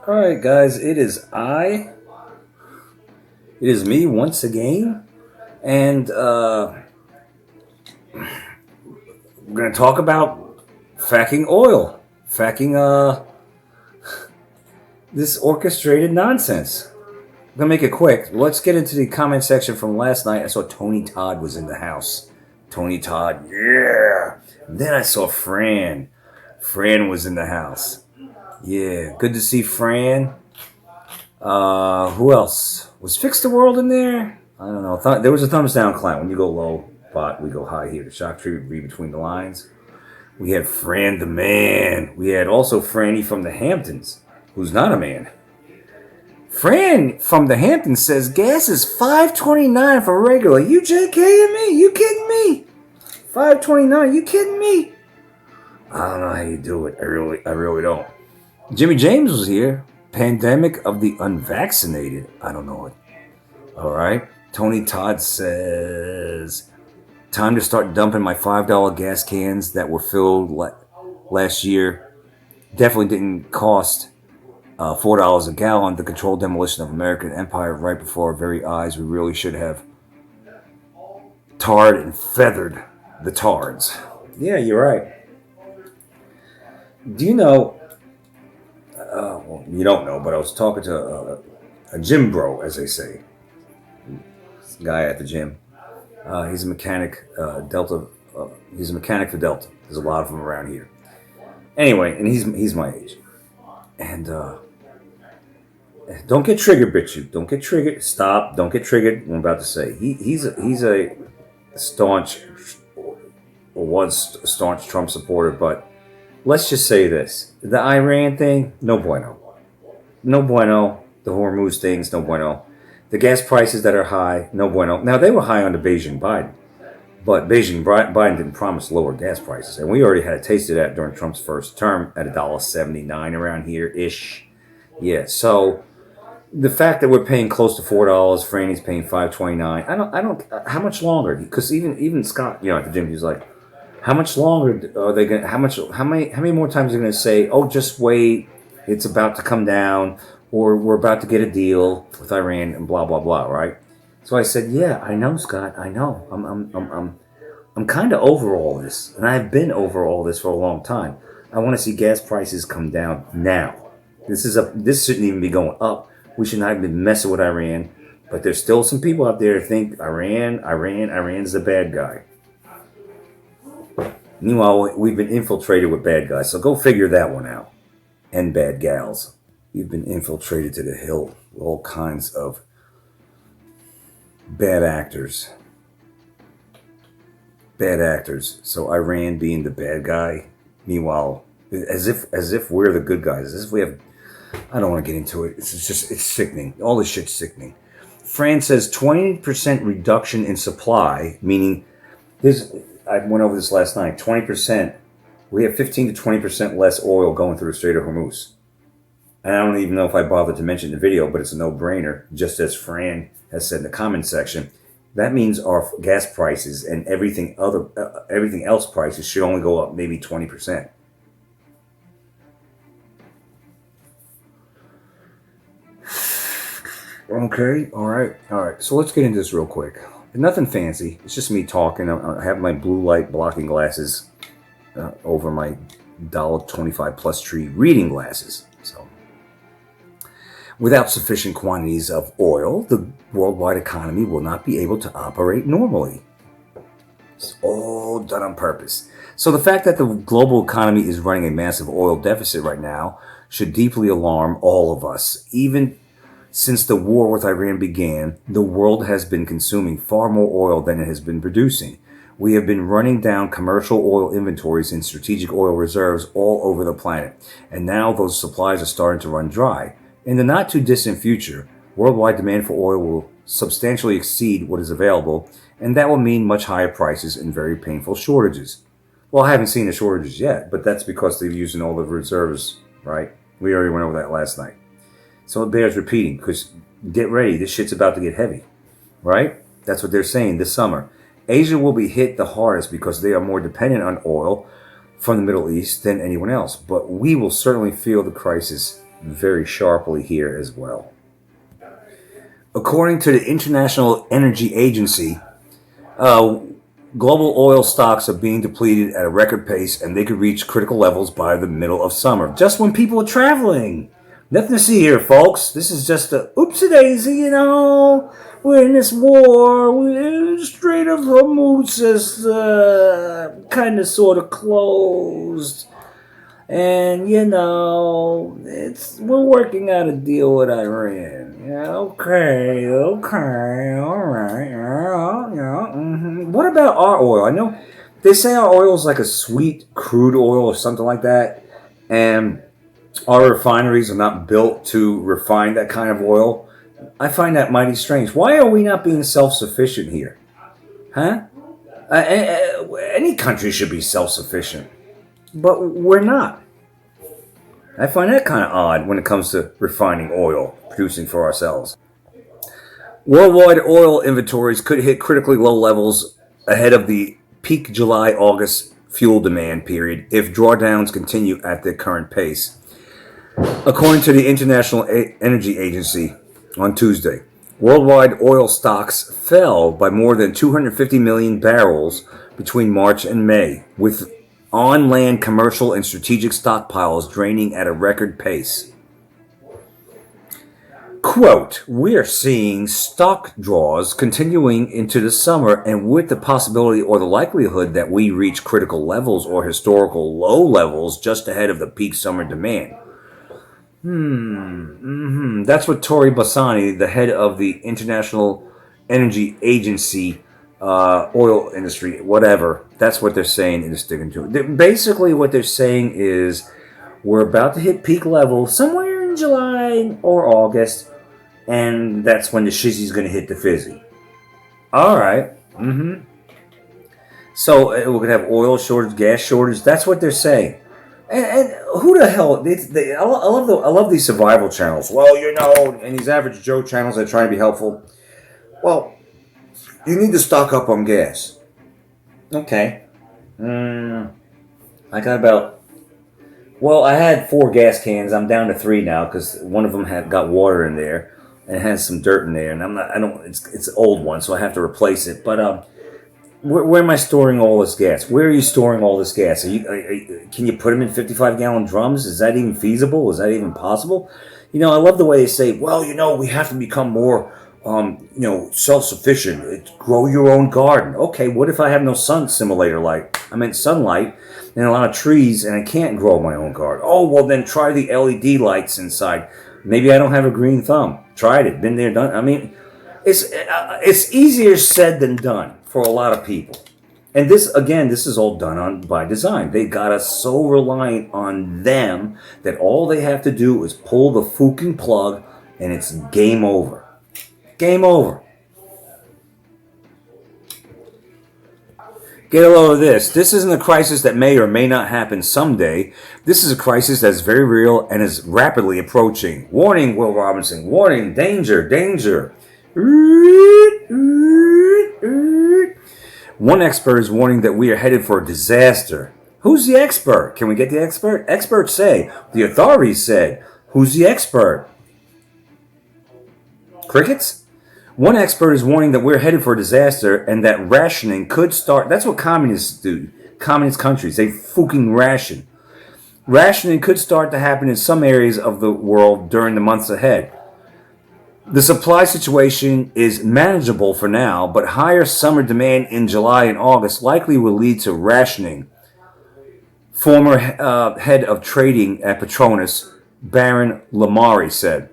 All right, guys, it is me once again, and we're gonna talk about fracking oil, fracking this orchestrated nonsense. I'm gonna make it quick. Let's get into the comment section from last night. I saw Tony Todd was in the house. Tony Todd, yeah. Then I saw Fran. Fran was in the house. Yeah, good to see Fran. Who else? Was Fix the World in there? I don't know. There was a thumbs down clown. When you go low, bot, we go high here. The shock tree would read between the lines. We had Fran the man. We had also Franny from the Hamptons, who's not a man. Fran from the Hamptons says gas is $5.29 for regular. You JKing me? You kidding me? $5.29? You kidding me? I don't know how you do it. I really don't. Jimmy James was here. Pandemic of the unvaccinated. I don't know it. All right. Tony Todd says, time to start dumping my $5 gas cans that were filled last year. Definitely didn't cost $4 a gallon. The controlled demolition of American empire right before our very eyes. We really should have tarred and feathered the tards. Yeah, you're right. Do you know? Well, you don't know, but I was talking to a gym bro, as they say. This guy at the gym. He's a mechanic. Delta. He's a mechanic for Delta. There's a lot of them around here. Anyway, and he's my age. And don't get triggered, bitch. Don't get triggered. Stop. Don't get triggered. What I'm about to say. He's a staunch, or was a staunch Trump supporter, but let's just say this. The Iran thing, no bueno. No bueno. The Hormuz things, no bueno. The gas prices that are high, no bueno. Now, they were high under Beijing Biden, but Beijing Biden didn't promise lower gas prices. And we already had a taste of that during Trump's first term at $1.79 around here-ish. Yeah, so the fact that we're paying close to $4, Franny's paying $5.29. I don't. How much longer? Because even Scott, at the gym, he's like, how much longer are they going? How many more times are they going to say, "Oh, just wait, it's about to come down," or "We're about to get a deal with Iran," and blah blah blah, right? So I said, "Yeah, I know, Scott. I know. I'm kind of over all this, and I've been over all this for a long time. I want to see gas prices come down now. This shouldn't even be going up. We should not even be messing with Iran. But there's still some people out there that think Iran's the bad guy." Meanwhile, we've been infiltrated with bad guys, so go figure that one out. And bad gals. You've been infiltrated to the hill with all kinds of bad actors. Bad actors. So Iran being the bad guy. Meanwhile, as if we're the good guys. As if we have. I don't want to get into it. It's sickening. All this shit's sickening. Fran says 20% reduction in supply, meaning I went over this last night. 20%. We have 15 to 20% less oil going through the Strait of Hormuz. And I don't even know if I bothered to mention the video, but it's a no-brainer. Just as Fran has said in the comment section, that means our gas prices and everything else prices should only go up maybe 20%. Okay, all right. So let's get into this real quick. Nothing fancy. It's just me talking. I have my blue light blocking glasses over my $1.25 plus tree reading glasses. So, without sufficient quantities of oil, the worldwide economy will not be able to operate normally. It's all done on purpose. So the fact that the global economy is running a massive oil deficit right now should deeply alarm all of us. Even since the war with Iran began, the world has been consuming far more oil than it has been producing. We have been running down commercial oil inventories and strategic oil reserves all over the planet, and now those supplies are starting to run dry. In the not too distant future, worldwide demand for oil will substantially exceed what is available, and that will mean much higher prices and very painful shortages. Well, I haven't seen the shortages yet, but that's because they're using all the reserves, right? We already went over that last night. So it bears repeating, because get ready, this shit's about to get heavy, right? That's what they're saying this summer. Asia will be hit the hardest because they are more dependent on oil from the Middle East than anyone else. But we will certainly feel the crisis very sharply here as well. According to the International Energy Agency, global oil stocks are being depleted at a record pace, and they could reach critical levels by the middle of summer, just when people are traveling. Nothing to see here, folks. This is just a oopsie daisy, you know. We're in this war. Strait of Hormuz is kind of sort of closed. And, you know, we're working out a deal with Iran. Yeah, okay, all right, yeah. What about our oil? I know they say our oil is like a sweet crude oil or something like that. And our refineries are not built to refine that kind of oil. I find that mighty strange. Why are we not being self-sufficient here? Huh? Any country should be self-sufficient. But we're not. I find that kind of odd when it comes to refining oil, producing for ourselves. Worldwide oil inventories could hit critically low levels ahead of the peak July-August fuel demand period if drawdowns continue at their current pace. According to the International Energy Agency on Tuesday, worldwide oil stocks fell by more than 250 million barrels between March and May, with on-land commercial and strategic stockpiles draining at a record pace. Quote, we're seeing stock draws continuing into the summer, and with the possibility or the likelihood that we reach critical levels or historical low levels just ahead of the peak summer demand. That's what Tori Bassani, the head of the International Energy Agency, oil industry, whatever. That's what they're saying and sticking to it. Basically, what they're saying is we're about to hit peak level somewhere in July or August, and that's when the shizzy's going to hit the fizzy. All right. So we're going to have oil shortage, gas shortage. That's what they're saying. And who the hell? I love these survival channels. Well, you know, and these average Joe channels that try to be helpful. Well, you need to stock up on gas. Okay. I got about. Well, I had 4 gas cans. I'm down to 3 now because one of them had got water in there and it has some dirt in there, and It's an old one, so I have to replace it. But where am I storing all this gas? Where are you storing all this gas? Can you put them in 55-gallon drums? Is that even feasible? Is that even possible? You know, I love the way they say, well, you know, we have to become more, self-sufficient. Grow your own garden. Okay, what if I have no sun simulator light? I meant sunlight and a lot of trees, and I can't grow my own garden. Oh, well, then try the LED lights inside. Maybe I don't have a green thumb. Tried it. Been there, done. I mean, it's easier said than done for a lot of people. And this is all done by design. They got us so reliant on them that all they have to do is pull the fucking plug and it's game over. Game over. Get a load of this. This isn't a crisis that may or may not happen someday. This is a crisis that's very real and is rapidly approaching. Warning, Will Robinson. Warning, danger, danger. One expert is warning that we are headed for a disaster. Who's the expert? Can we get the expert? Experts say. The authorities said. Who's the expert? Crickets? One expert is warning that we're headed for a disaster and that rationing could start. That's what communists do. Communist countries, they fucking ration. Rationing could start to happen in some areas of the world during the months ahead. The supply situation is manageable for now, but higher summer demand in July and August likely will lead to rationing. Former head of trading at Petronas, Baron Lamari, said.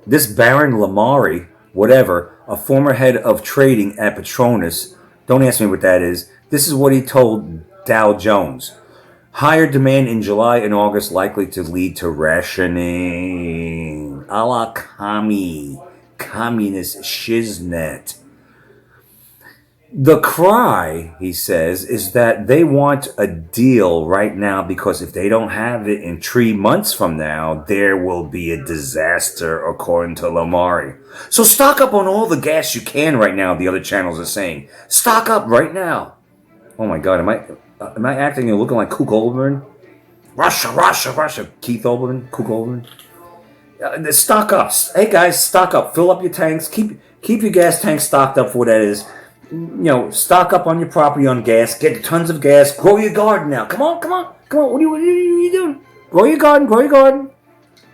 This Baron Lamari, whatever, a former head of trading at Petronas, don't ask me what that is, this is what he told Dow Jones. Higher demand in July and August likely to lead to rationing. A la communist shiznet. The cry, he says, is that they want a deal right now because if they don't have it in 3 months from now, there will be a disaster, according to Lamari. So stock up on all the gas you can right now, the other channels are saying. Stock up right now. Oh my God, am I acting and looking like Cook Olbermann? Russia, Russia, Russia. Keith Olbermann, Cook Olbermann. Stock up. Hey guys, stock up. Fill up your tanks. Keep your gas tanks stocked up for what that is. Stock up on your property on gas. Get tons of gas. Grow your garden now. Come on, come on, come on. What are you doing? Grow your garden. Grow your garden.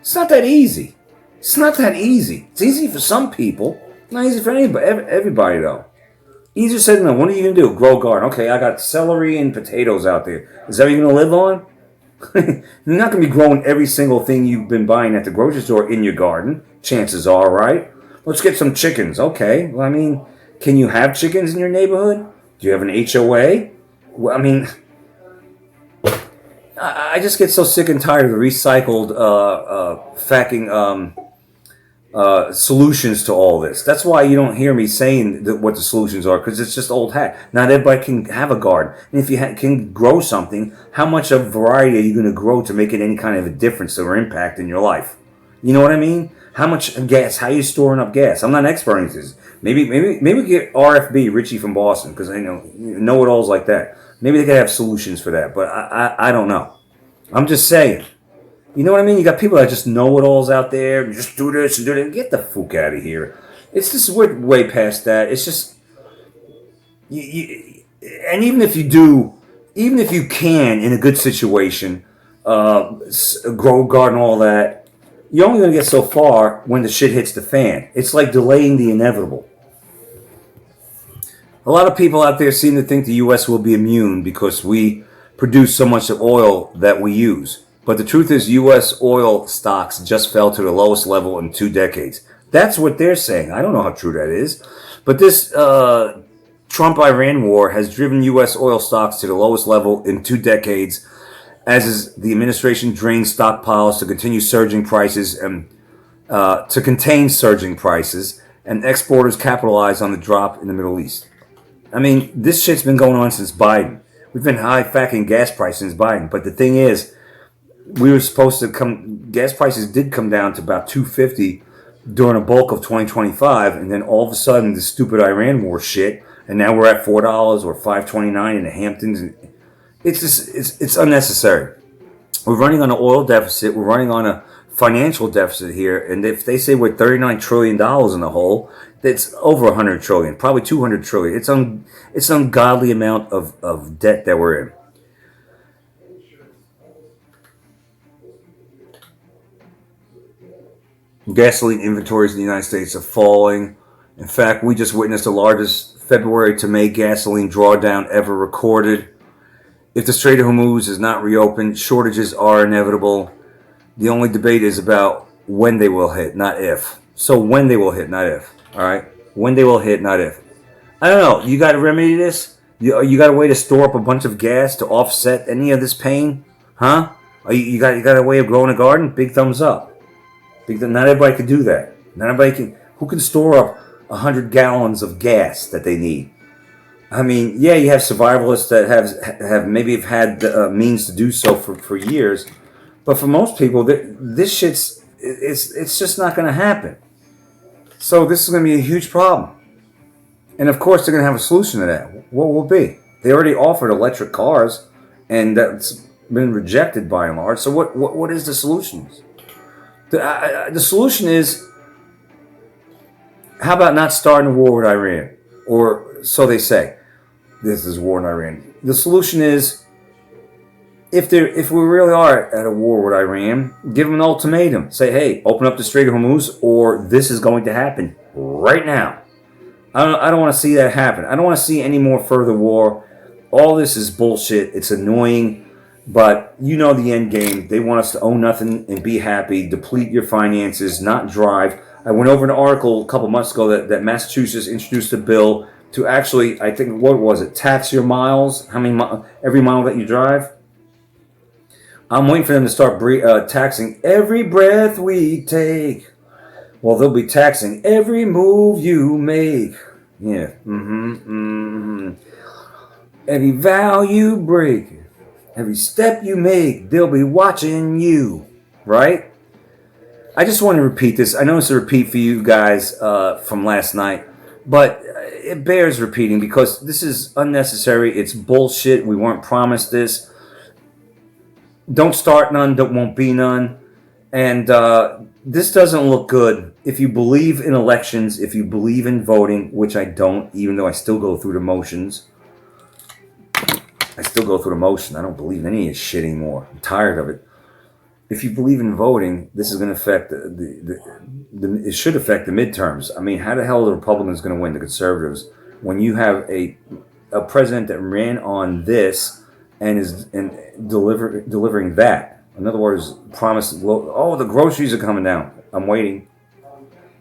It's not that easy. It's not that easy. It's easy for some people. Not easy for anybody. Everybody though. Easier said than done. What are you gonna do? Grow a garden. Okay, I got celery and potatoes out there. Is that what you're gonna live on? You're not going to be growing every single thing you've been buying at the grocery store in your garden. Chances are, right? Let's get some chickens. Okay. Well, I mean, can you have chickens in your neighborhood? Do you have an HOA? Well, I mean, I just get so sick and tired of the recycled solutions to all this. That's why you don't hear me saying what the solutions are, because it's just old hat. Not everybody can have a garden. And if you can grow something, how much of variety are you going to grow to make it any kind of a difference or impact in your life? You know what I mean? How much gas? How are you storing up gas? I'm not an expert in this. Maybe we get RFB, Richie from Boston, because I know it alls like that. Maybe they could have solutions for that, but I don't know. I'm just saying. You know what I mean? You got people that just know-it-alls out there. Just do this and do that. Get the fuck out of here. It's just we're way past that. It's just, and even if you do, even if you can in a good situation, grow a garden, all that, you're only going to get so far when the shit hits the fan. It's like delaying the inevitable. A lot of people out there seem to think the U.S. will be immune because we produce so much of oil that we use. But the truth is, U.S. oil stocks just fell to the lowest level in 2 decades. That's what they're saying. I don't know how true that is. But this Trump-Iran war has driven U.S. oil stocks to the lowest level in 2 decades, as is the administration drains stockpiles to continue surging prices and to contain surging prices, and exporters capitalize on the drop in the Middle East. I mean, this shit's been going on since Biden. We've been high-facking gas prices since Biden. But the thing is, we were supposed to gas prices did come down to about $2.50 during a bulk of 2025, and then all of a sudden the stupid Iran war shit, and now we're at $4 or $5.29 in the Hamptons. It's just, it's unnecessary. We're running on an oil deficit. We're running on a financial deficit here, and if they say we're $39 trillion in the hole, that's over 100 trillion, probably 200 trillion. It's an ungodly amount of debt that we're in. Gasoline inventories in the United States are falling. In fact, we just witnessed the largest February to May gasoline drawdown ever recorded. If the Strait of Hormuz is not reopened, shortages are inevitable. The only debate is about when they will hit, not if. So when they will hit, not if. All right? When they will hit, not if. I don't know. You got to remedy this? You got a way to store up a bunch of gas to offset any of this pain? Huh? You got a way of growing a garden? Big thumbs up. Not everybody can do that. Not everybody can. Who can store up 100 gallons of gas that they need? I mean, yeah, you have survivalists that have had the means to do so for years, but for most people, this shit's it's just not going to happen. So this is going to be a huge problem, and of course they're going to have a solution to that. What will it be? They already offered electric cars, and that's been rejected by and large. So what is the solution? The solution is, how about not starting a war with Iran? Or so they say. This is war in Iran. The solution is, if we really are at a war with Iran, give them an ultimatum. Say, hey, open up the Strait of Hormuz, or this is going to happen right now. I don't want to see that happen. I don't want to see any more further war. All this is bullshit. It's annoying. But you know the end game. They want us to own nothing and be happy, deplete your finances, not drive. I went over an article a couple months ago that Massachusetts introduced a bill to actually, I think, what was it, tax your miles, every mile that you drive. I'm waiting for them to start taxing every breath we take. Well, they'll be taxing every move you make. Yeah. Every vow you break. Every step you make, they'll be watching you, right? I just want to repeat this. I know it's a repeat for you guys from last night, but it bears repeating because this is unnecessary. It's bullshit. We weren't promised this. Don't start none, won't be none. And This doesn't look good. If you believe in elections, if you believe in voting, which I don't, even though I still go through the motions. I still go through the motion. I don't believe in any of this shit anymore. I'm tired of it. If you believe in voting, this is going to affect it should affect the midterms. I mean, how the hell are the Republicans going to win the conservatives when you have a president that ran on this and is delivering that? In other words, promise. Oh, the groceries are coming down. I'm waiting.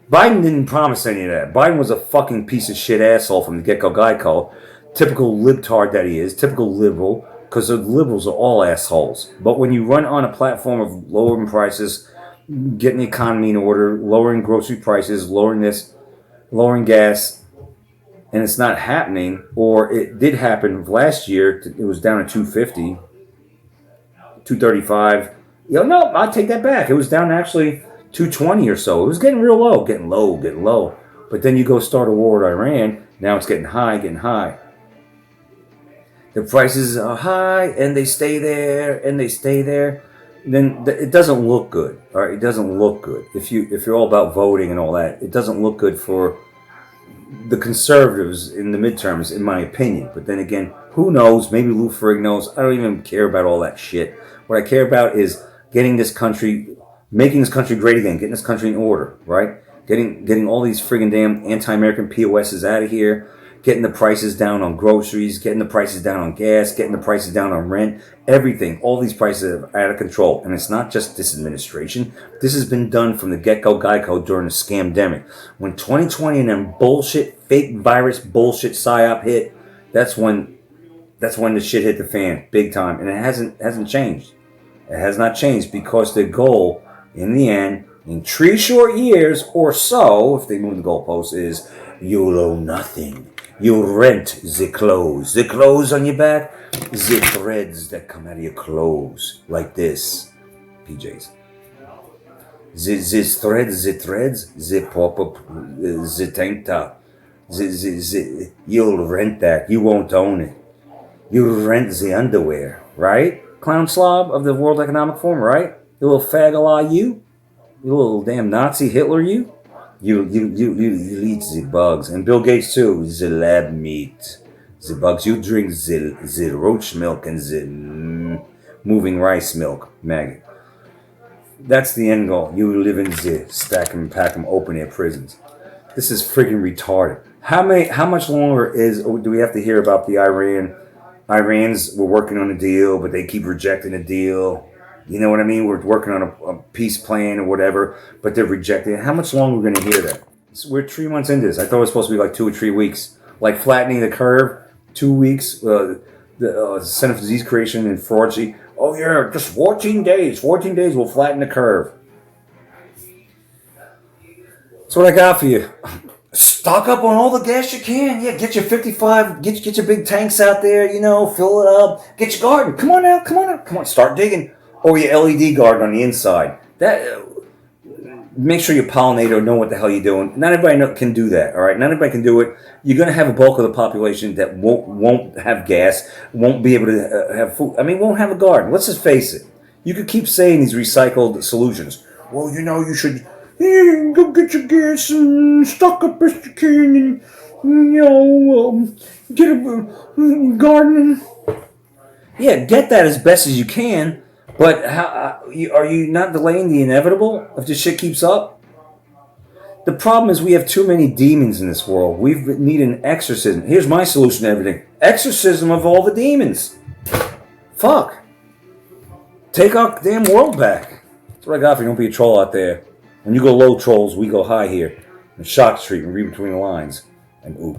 Biden didn't promise any of that. Biden was a fucking piece of shit asshole from the get-go. Geico, typical libtard that he is, typical liberal. Because the liberals are all assholes. But when you run on a platform of lowering prices, getting the economy in order, lowering grocery prices, lowering this, lowering gas, and it's not happening, or it did happen last year, it was down to 250, 235. No, I'll take that back. It was down to actually 220 or so. It was getting real low, getting low. But then you go start a war with Iran, now it's getting high. The prices are high, and they stay there, Then it doesn't look good. All right, it doesn't look good. If you're all about voting and all that, it doesn't look good for the conservatives in the midterms, in my opinion. But then again, who knows? Maybe Lou Ferrigno knows. I don't even care about all that shit. What I care about is getting this country, making this country great again, getting this country in order, right? Getting all these friggin' damn anti-American POSs out of here. Getting the prices down on groceries, getting the prices down on gas, getting the prices down on rent, everything. All these prices are out of control. And it's not just this administration. This has been done from the get-go Geico during the scamdemic. When 2020 and then bullshit, fake virus bullshit psyop hit, that's when the shit hit the fan, big time. And it hasn't changed. It has not changed because the goal, in the end, in 3 short years or so, if they move the goalposts, is you'll owe nothing. You rent the clothes on your back, the threads that come out of your clothes, like this, PJs. The threads, the pop-up, the tank top, you'll rent that, you won't own it. You rent the underwear, right? Clown slob of the World Economic Forum, right? You little fag-a-la you little damn Nazi Hitler you. You eat the bugs. And Bill Gates too, the lab meat. The bugs. You drink the roach milk and the moving rice milk, maggot. That's the end goal. You live in the stack 'em, pack 'em, open air prisons. This is freaking retarded. How much longer do we have to hear about the Irans were working on a deal, but they keep rejecting a deal? You know what I mean? We're working on a peace plan or whatever, but they're rejecting it. How much longer are we going to hear that? We're 3 months into this. I thought it was supposed to be like 2 or 3 weeks. Like flattening the curve, 2 weeks. The Center for Disease Creation and Fraudgy. Oh yeah, just 14 days. 14 days will flatten the curve. That's what I got for you. Stock up on all the gas you can. Yeah, get your 55, get your big tanks out there, fill it up. Get your garden. Come on, start digging. Or your LED garden on the inside. Make sure your pollinator know what the hell you're doing. Not everybody can do that, all right? Not everybody can do it. You're going to have a bulk of the population that won't have gas, won't be able to have food. I mean, won't have a garden. Let's just face it. You could keep saying these recycled solutions. Well, you should go get your gas and stock up as you can and, get a garden. Yeah, get that as best as you can. But are you not delaying the inevitable if this shit keeps up? The problem is we have too many demons in this world. We need an exorcism. Here's my solution to everything. Exorcism of all the demons. Fuck. Take our damn world back. That's what I got for you. Don't be a troll out there. When you go low, trolls, we go high here. And Shock Street and read between the lines. And ooh.